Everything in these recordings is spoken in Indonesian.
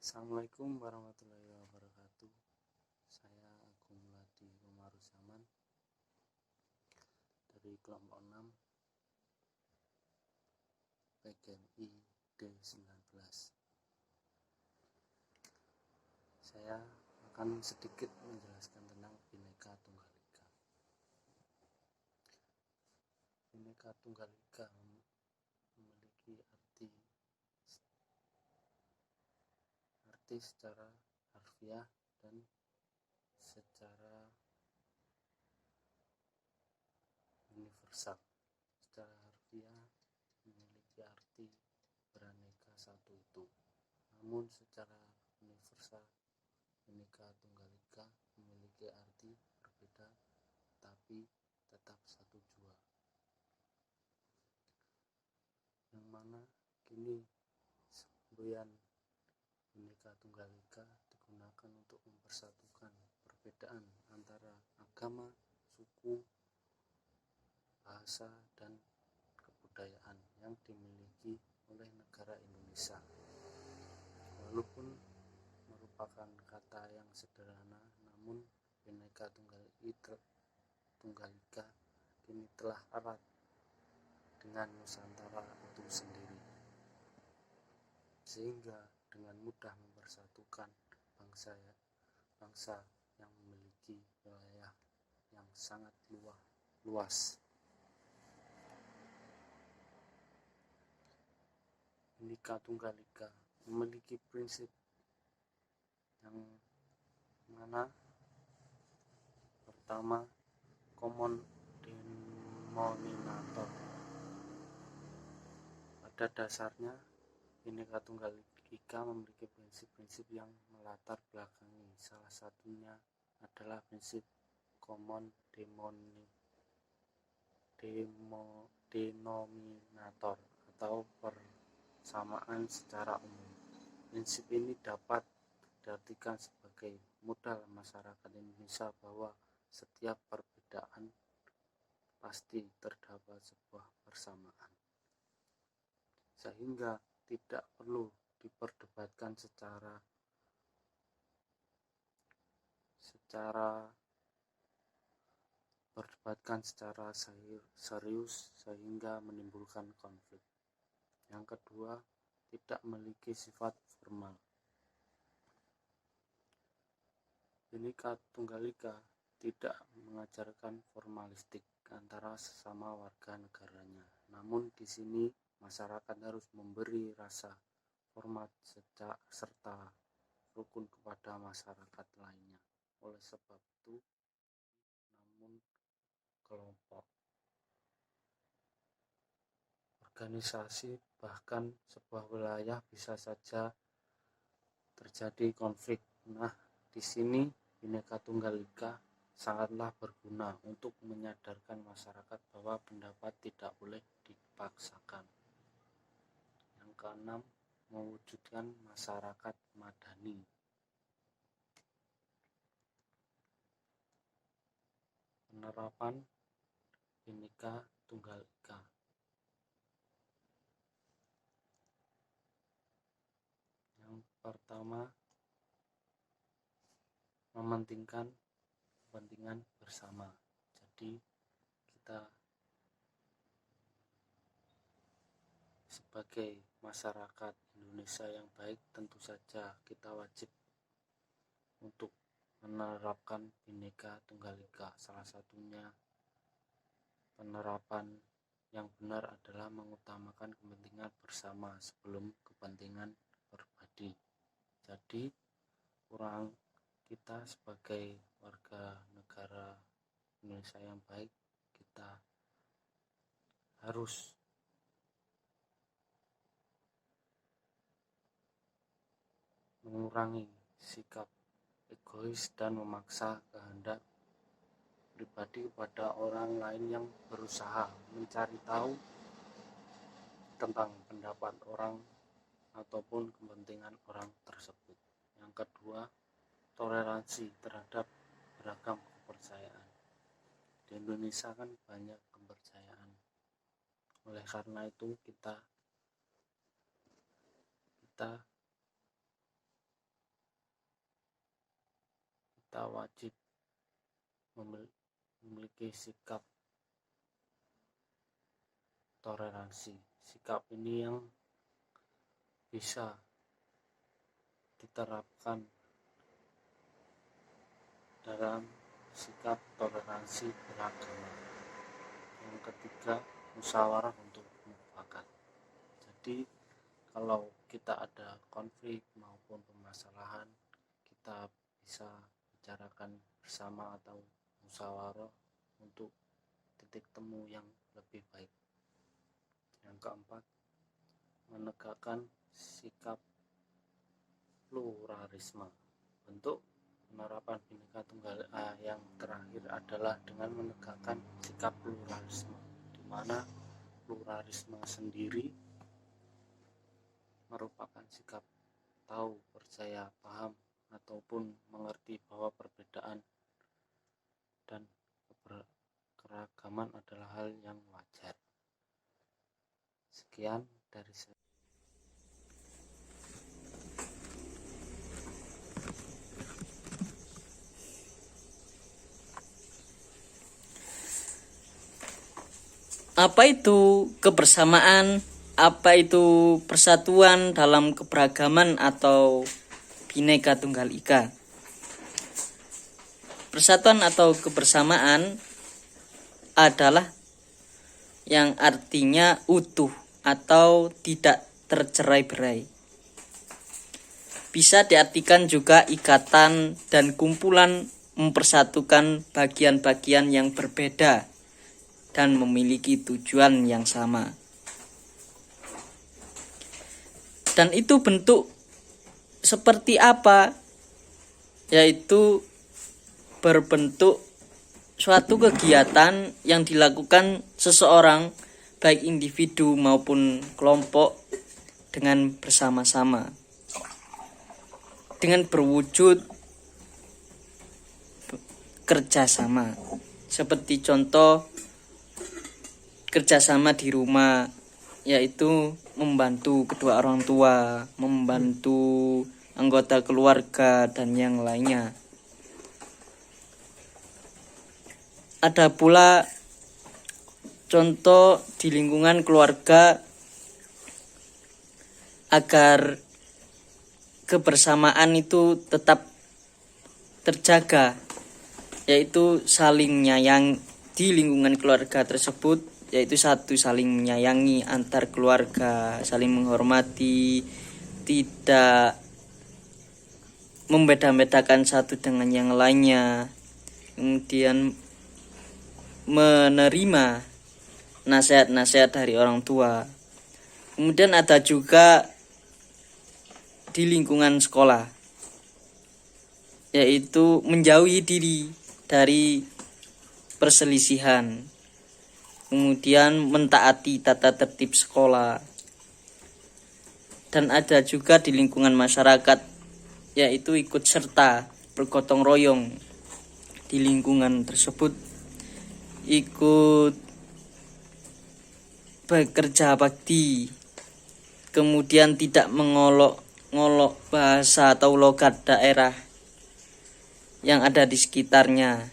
Assalamualaikum warahmatullahi wabarakatuh. Saya Agung Meladi Komaruzaman dari kelompok 6 PGMI D19. Saya akan sedikit menjelaskan tentang Bhinneka Tunggal Ika. Bhinneka Tunggal Ika memiliki arti secara harfiah dan secara universal. Secara harfiah memiliki arti beraneka satu itu, namun secara universal Bhinneka Tunggal Ika memiliki arti berbeda tapi tetap satu jua, yang mana kini semboyan Bhinneka Tunggal Ika digunakan untuk mempersatukan perbedaan antara agama, suku, bahasa, dan kebudayaan yang dimiliki oleh negara Indonesia. Walaupun merupakan kata yang sederhana, namun Bhinneka Tunggal Ika kini telah erat dengan Nusantara itu sendiri, sehingga dengan mudah mempersatukan bangsa yang memiliki wilayah yang sangat luas. Bhinneka Tunggal Ika memiliki prinsip yang mana pertama, common denominator. Pada dasarnya Bhinneka Tunggal Ika memiliki prinsip-prinsip yang melatar belakangi. Salah satunya adalah prinsip common denominator atau persamaan secara umum. Prinsip ini dapat diartikan sebagai modal masyarakat Indonesia bahwa setiap perbedaan pasti terdapat sebuah persamaan, sehingga tidak perlu diperdebatkan secara serius sehingga menimbulkan konflik. Yang kedua, tidak memiliki sifat formal. Bhinneka Tunggal Ika tidak mengajarkan formalistik antara sesama warga negaranya. Namun di sini masyarakat harus memberi rasa hormat serta rukun kepada masyarakat lainnya. Oleh sebab itu, namun kelompok, organisasi, bahkan sebuah wilayah bisa saja terjadi konflik. Nah, di sini Bhinneka Tunggal Ika sangatlah berguna untuk menyadarkan masyarakat bahwa pendapat tidak boleh dipaksakan. Yang keenam, mewujudkan masyarakat madani. Penerapan Bhinneka Tunggal Ika. Yang pertama, mementingkan kepentingan bersama. Jadi kita sebagai masyarakat Indonesia yang baik, tentu saja kita wajib untuk menerapkan Bhinneka Tunggal Ika. Salah satunya penerapan yang benar adalah mengutamakan kepentingan bersama sebelum kepentingan pribadi. Jadi kita sebagai warga negara Indonesia yang baik, kita harus mengurangi sikap egois dan memaksa kehendak pribadi kepada orang lain yang berusaha mencari tahu tentang pendapat orang ataupun kepentingan orang tersebut. Yang kedua, toleransi terhadap beragam kepercayaan. Di Indonesia kan banyak kepercayaan. Oleh karena itu kita kita wajib memiliki sikap toleransi. Sikap ini yang bisa diterapkan dalam sikap toleransi beragama. Yang ketiga, musyawarah untuk mufakat. Jadi kalau kita ada konflik maupun permasalahan, kita bisa bicarakan bersama atau musyawarah untuk titik temu yang lebih baik. Yang keempat, menegakkan sikap pluralisme. Bentuk penerapan Bhinneka Tunggal Ika yang terakhir adalah dengan menegakkan sikap pluralisme, di mana pluralisme sendiri merupakan sikap tahu, percaya, paham, ataupun mengerti bahwa perbedaan dan keragaman adalah hal yang wajar. Sekian dari saya. Apa itu kebersamaan? Apa itu persatuan dalam keberagaman atau Bhinneka Tunggal Ika? Persatuan atau kebersamaan adalah yang artinya utuh atau tidak tercerai-berai. Bisa diartikan juga ikatan dan kumpulan mempersatukan bagian-bagian yang berbeda dan memiliki tujuan yang sama. Dan itu bentuk seperti apa? Yaitu berbentuk suatu kegiatan yang dilakukan seseorang, baik individu maupun kelompok, dengan bersama-sama, dengan berwujud kerjasama. Seperti contoh kerjasama di rumah, yaitu membantu kedua orang tua, membantu anggota keluarga, dan yang lainnya. Ada pula contoh di lingkungan keluarga agar kebersamaan itu tetap terjaga, yaitu saling menyayang di lingkungan keluarga tersebut, yaitu satu, saling menyayangi antar keluarga, saling menghormati, tidak membeda-bedakan satu dengan yang lainnya, kemudian menerima nasihat-nasihat dari orang tua. Kemudian ada juga di lingkungan sekolah, yaitu menjauhi diri dari perselisihan, kemudian mentaati tata tertib sekolah. Dan ada juga di lingkungan masyarakat, yaitu ikut serta, bergotong royong di lingkungan tersebut, ikut bekerja bakti, kemudian tidak mengolok-ngolok bahasa atau logat daerah yang ada di sekitarnya.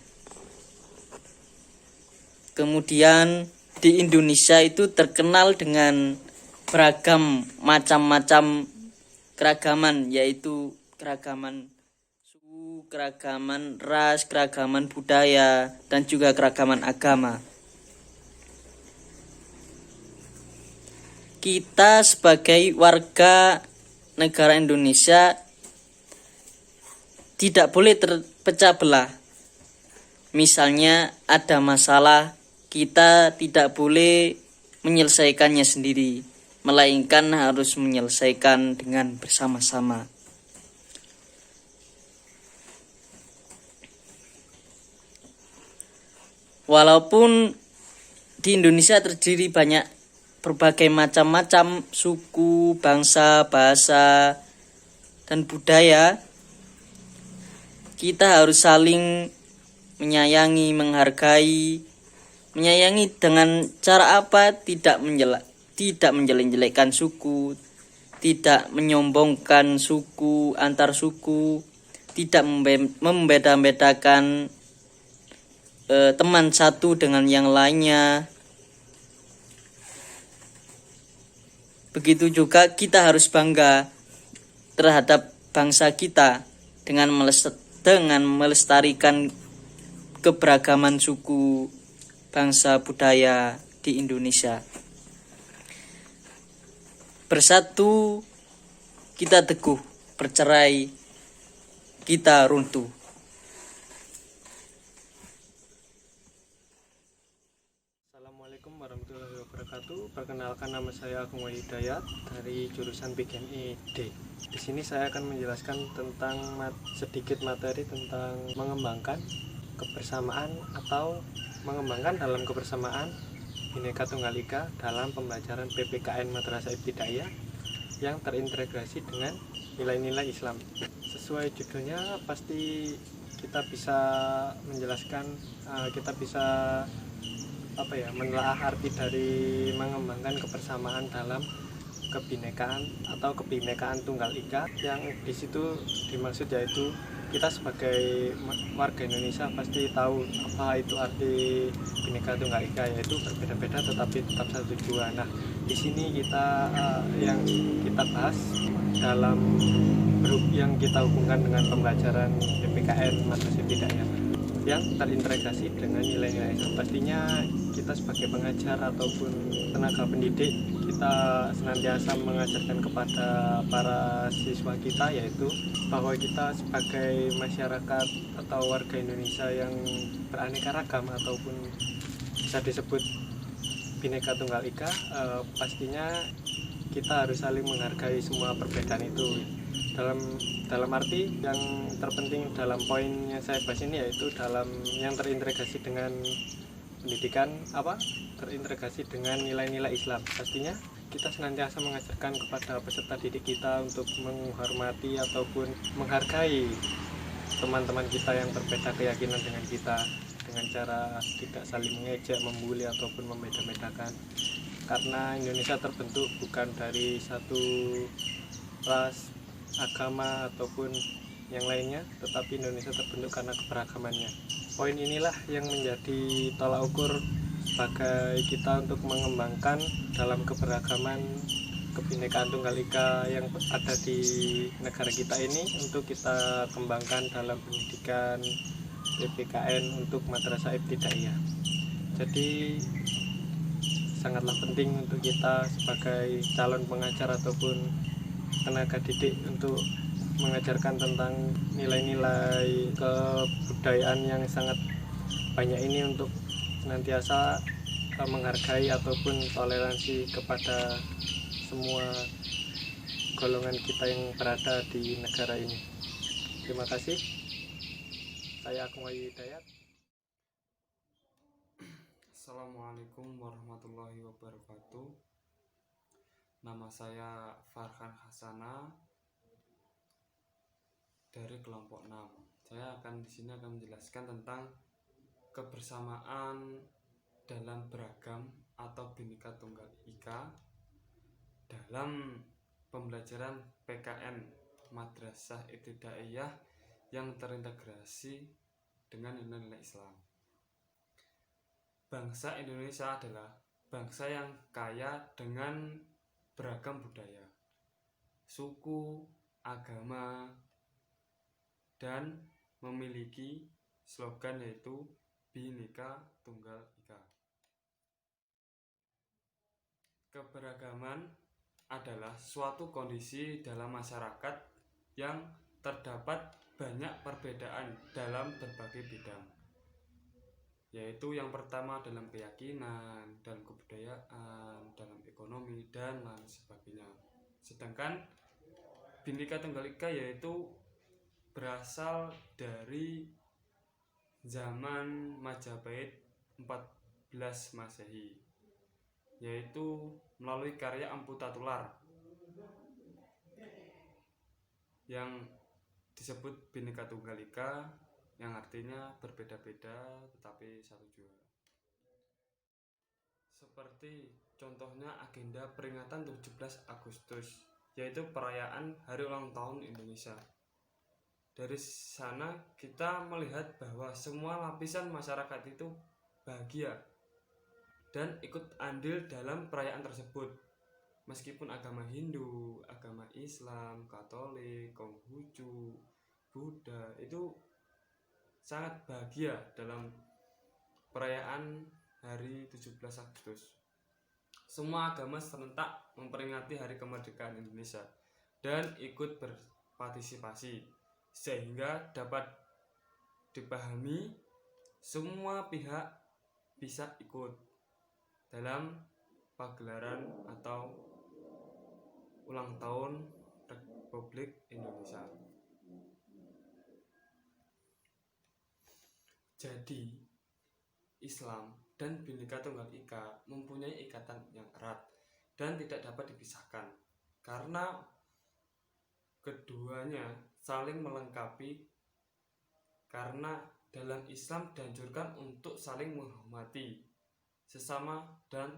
Kemudian di Indonesia itu terkenal dengan beragam macam-macam keragaman, yaitu keragaman suku, keragaman ras, keragaman budaya, dan juga keragaman agama. Kita sebagai warga negara Indonesia tidak boleh terpecah belah. Misalnya ada masalah, kita tidak boleh menyelesaikannya sendiri, melainkan harus menyelesaikan dengan bersama-sama. Walaupun di Indonesia terdiri berbagai macam-macam suku, bangsa, bahasa, dan budaya, kita harus saling menyayangi, menghargai. Menyayangi dengan cara apa? Tidak menjelek-jelekkan suku, tidak menyombongkan suku, antar suku, tidak membeda-bedakan teman satu dengan yang lainnya. Begitu juga kita harus bangga terhadap bangsa kita dengan melestarikan keberagaman suku, bangsa, budaya di Indonesia. Bersatu kita teguh, bercerai kita runtuh. Assalamualaikum warahmatullahi wabarakatuh. Perkenalkan, nama saya Agung Hidayat dari jurusan PGNI-D. Di sini saya akan menjelaskan tentang sedikit materi tentang mengembangkan kebersamaan atau mengembangkan dalam kebersamaan Bhinneka Tunggal Ika dalam pembelajaran PPKN Madrasah Ibtidaiyah yang terintegrasi dengan nilai-nilai Islam. Sesuai judulnya, pasti kita bisa menjelaskan, kita bisa menelaah arti dari mengembangkan kebersamaan dalam kebinekaan atau kebinekaan Tunggal Ika, yang di situ dimaksud yaitu kita sebagai warga Indonesia pasti tahu apa itu arti Bhinneka Tunggal Ika, yaitu berbeda-beda tetapi tetap satu tujuan. Nah, di sini kita yang kita bahas dalam grup yang kita hubungkan dengan pembelajaran PPKN Madrasah Ibtidaiyah yang terintegrasi dengan nilai-nilai Islam. Pastinya kita sebagai pengajar ataupun tenaga pendidik, kita senantiasa mengajarkan kepada para siswa kita yaitu bahwa kita sebagai masyarakat atau warga Indonesia yang beraneka ragam ataupun bisa disebut Bhinneka Tunggal Ika, pastinya kita harus saling menghargai semua perbedaan itu. Dalam arti yang terpenting dalam poin yang saya bahas ini yaitu dalam yang terintegrasi dengan pendidikan, terintegrasi dengan nilai-nilai Islam. Pastinya kita senantiasa mengajarkan kepada peserta didik kita untuk menghormati ataupun menghargai teman-teman kita yang berbeda keyakinan dengan kita, dengan cara tidak saling mengejek, membuli ataupun membeda-bedakan. Karena Indonesia terbentuk bukan dari satu ras, agama ataupun yang lainnya, tetapi Indonesia terbentuk karena keberagamannya. Poin inilah yang menjadi tolak ukur sebagai kita untuk mengembangkan dalam keberagaman kebinekaan Tunggal Ika yang ada di negara kita ini, untuk kita kembangkan dalam pendidikan PPKN untuk Madrasah Ibtidaiyah. Jadi sangatlah penting untuk kita sebagai calon pengajar ataupun tenaga didik untuk mengajarkan tentang nilai-nilai kebudayaan yang sangat banyak ini, untuk senantiasa menghargai ataupun toleransi kepada semua golongan kita yang berada di negara ini. Terima kasih. Saya Agung Hidayat. Assalamualaikum warahmatullahi wabarakatuh. Nama saya Farhan Hasana dari kelompok 6. Saya di sini akan menjelaskan tentang kebersamaan dalam beragam atau Bhinneka Tunggal Ika dalam pembelajaran PKN Madrasah Ibtidaiyah yang terintegrasi dengan nilai-nilai Islam. Bangsa Indonesia adalah bangsa yang kaya dengan beragam budaya, suku, agama, dan memiliki slogan yaitu Bhinneka Tunggal Ika. Keberagaman adalah suatu kondisi dalam masyarakat yang terdapat banyak perbedaan dalam berbagai bidang, yaitu yang pertama dalam keyakinan, dalam kebudayaan, dalam ekonomi, dan lain sebagainya. Sedangkan Bhinneka Tunggal Ika yaitu berasal dari zaman Majapahit 14 Masehi, yaitu melalui karya Empu Tatular yang disebut Bhinneka Tunggal Ika, yang artinya berbeda-beda tetapi satu jua. Seperti contohnya agenda peringatan 17 Agustus, yaitu perayaan Hari Ulang Tahun Indonesia. Dari sana kita melihat bahwa semua lapisan masyarakat itu bahagia dan ikut andil dalam perayaan tersebut. Meskipun agama Hindu, agama Islam, Katolik, Konghucu, Buddha itu sangat bahagia dalam perayaan hari 17 Agustus. Semua agama serentak memperingati hari kemerdekaan Indonesia dan ikut berpartisipasi sehingga dapat dipahami semua pihak bisa ikut dalam pagelaran atau ulang tahun Republik Indonesia. Jadi, Islam dan Bhinneka Tunggal Ika mempunyai ikatan yang erat dan tidak dapat dipisahkan karena keduanya saling melengkapi. Karena dalam Islam dianjurkan untuk saling menghormati sesama dan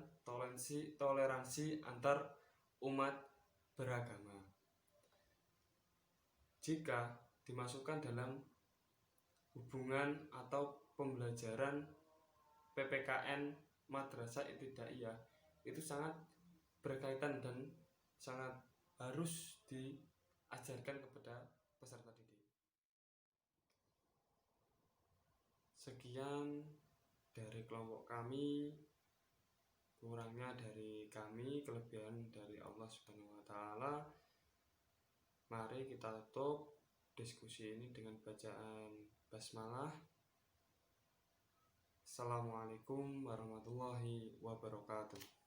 toleransi antar umat beragama. Jika dimasukkan dalam hubungan atau pembelajaran PPKN Madrasah Ibtidaiyah itu sangat berkaitan dan sangat harus diajarkan kepada peserta didik. Sekian dari kelompok kami, kurangnya dari kami, kelebihan dari Allah Subhanahu wa taala. Mari kita tutup diskusi ini dengan bacaan basmalah. Assalamualaikum warahmatullahi wabarakatuh.